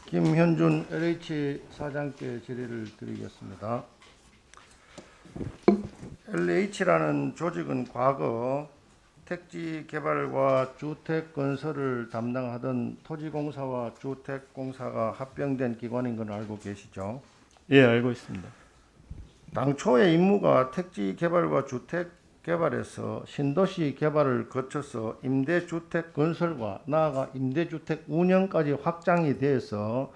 김현준 LH 사장께 질의를 드리겠습니다. LH라는 조직은 과거 택지 개발과 주택 건설을 담당하던 토지공사와 주택공사가 합병된 기관인 건 알고 계시죠? 예, 알고 있습니다. 당초의 임무가 택지 개발과 주택 개발에서 신도시 개발을 거쳐서 임대주택 건설과 나아가 임대주택 운영까지 확장이 돼서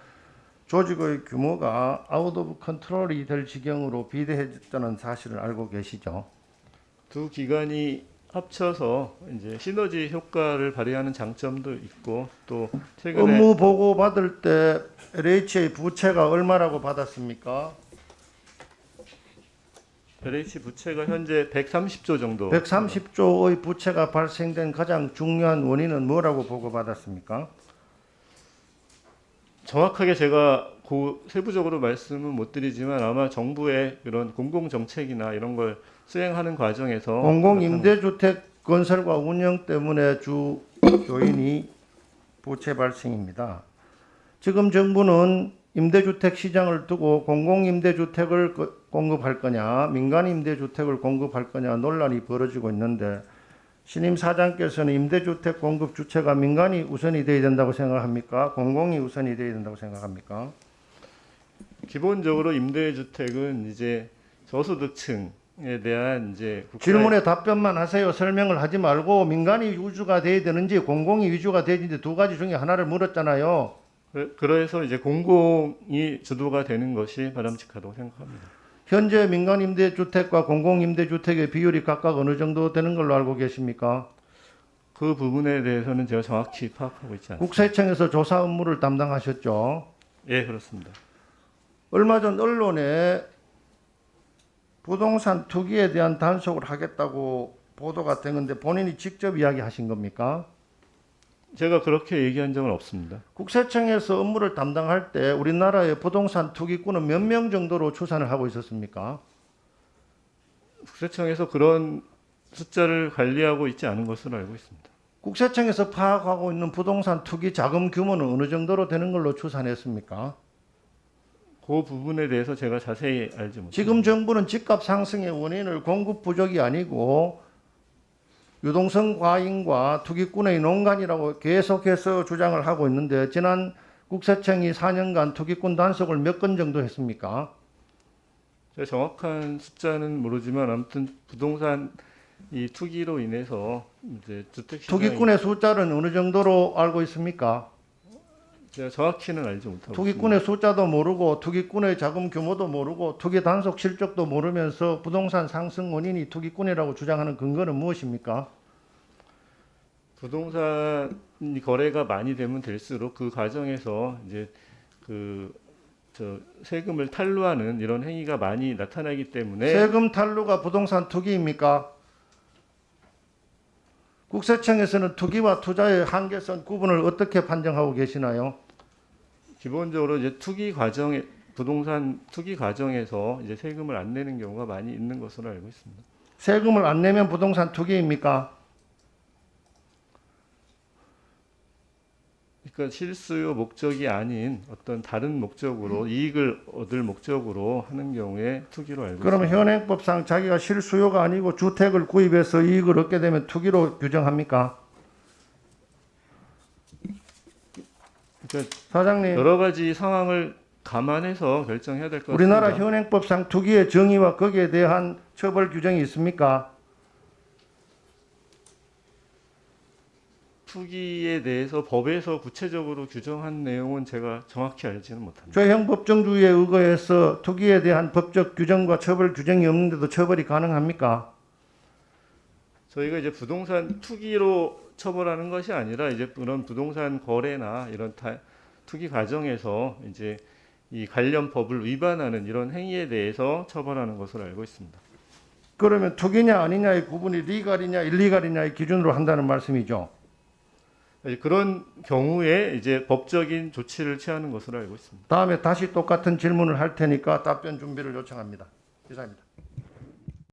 조직의 규모가 아웃 오브 컨트롤이 될 지경으로 비대해졌다는 사실을 알고 계시죠? 두 기관이 합쳐서 이제 시너지 효과를 발휘하는 장점도 있고 또 최근에 업무 보고 받을 때 LH의 부채가 얼마라고 받았습니까? LH 부채가 현재 130조 정도. 130조의 부채가 발생된 가장 중요한 원인은 뭐라고 보고 받았습니까? 정확하게 제가 세부적으로 말씀은 못 드리지만 아마 정부의 그런 공공 정책이나 이런 걸 수행하는 과정에서 공공 임대주택 건설과 운영 때문에 주 요인이 부채 발생입니다. 지금 정부는 임대주택 시장을 두고 공공 임대주택을 공급할 거냐, 민간 임대주택을 공급할 거냐 논란이 벌어지고 있는데 신임 사장께서는 임대주택 공급 주체가 민간이 우선이 되어야 된다고 생각합니까? 공공이 우선이 되어야 된다고 생각합니까? 기본적으로 임대주택은 이제 저소득층에 대한 이제 질문에 답변만 하세요. 설명을 하지 말고 민간이 위주가 돼야 되는지 공공이 위주가 돼야 되는지 두 가지 중에 하나를 물었잖아요. 그래서 이제 공공이 주도가 되는 것이 바람직하다고 생각합니다. 현재 민간 임대주택과 공공 임대주택의 비율이 각각 어느 정도 되는 걸로 알고 계십니까? 그 부분에 대해서는 제가 정확히 파악하고 있지 않습니다. 국세청에서 조사 업무를 담당하셨죠? 예, 그렇습니다. 얼마 전 언론에 부동산 투기에 대한 단속을 하겠다고 보도가 된 건데 본인이 직접 이야기하신 겁니까? 제가 그렇게 얘기한 적은 없습니다. 국세청에서 업무를 담당할 때 우리나라의 부동산 투기꾼은 몇 명 정도로 추산을 하고 있었습니까? 국세청에서 그런 숫자를 관리하고 있지 않은 것으로 알고 있습니다. 국세청에서 파악하고 있는 부동산 투기 자금 규모는 어느 정도로 되는 걸로 추산했습니까? 그 부분에 대해서 제가 자세히 알지 못합니다. 지금 정부는 집값 상승의 원인을 공급 부족이 아니고 유동성 과잉과 투기꾼의 농간이라고 계속해서 주장을 하고 있는데 지난 국세청이 4년간 투기꾼 단속을 몇 건 정도 했습니까? 제가 정확한 숫자는 모르지만 아무튼 부동산 이 투기로 인해서 이제 주택 시장이 투기꾼의 숫자는 어느 정도로 알고 있습니까? 제가 정확히는 알지 못하고 투기꾼의 숫자도 모르고 투기꾼의 자금 규모도 모르고 투기 단속 실적도 모르면서 부동산 상승 원인이 투기꾼이라고 주장하는 근거는 무엇입니까? 부동산 거래가 많이 되면 될수록 그 과정에서 이제 세금을 탈루하는 이런 행위가 많이 나타나기 때문에 세금 탈루가 부동산 투기입니까? 국세청에서는 투기와 투자의 한계선 구분을 어떻게 판정하고 계시나요? 기본적으로 이제 부동산 투기 과정에서 이제 세금을 안 내는 경우가 많이 있는 것으로 알고 있습니다. 세금을 안 내면 부동산 투기입니까? 그러니까 실수요 목적이 아닌 어떤 다른 목적으로 이익을 얻을 목적으로 하는 경우에 투기로 알고 그러면 있습니다. 현행법상 자기가 실수요가 아니고 주택을 구입해서 이익을 얻게 되면 투기로 규정합니까? 그러니까 사장님, 여러 가지 상황을 감안해서 결정해야 될 것 같습니다. 우리나라 현행법상 투기의 정의와 거기에 대한 처벌 규정이 있습니까? 투기에 대해서 법에서 구체적으로 규정한 내용은 제가 정확히 알지는 못합니다. 죄형법정주의에 의거해서 투기에 대한 법적 규정과 처벌 규정이 없는데도 처벌이 가능합니까? 저희가 이제 부동산 투기로 처벌하는 것이 아니라 이제 그런 부동산 거래나 이런 투기 과정에서 이제 이 관련 법을 위반하는 이런 행위에 대해서 처벌하는 것으로 알고 있습니다. 그러면 투기냐 아니냐의 구분이 리갈이냐 일리갈이냐의 기준으로 한다는 말씀이죠. 그런 경우에 이제 법적인 조치를 취하는 것으로 알고 있습니다. 다음에 다시 똑같은 질문을 할 테니까 답변 준비를 요청합니다. 이상입니다.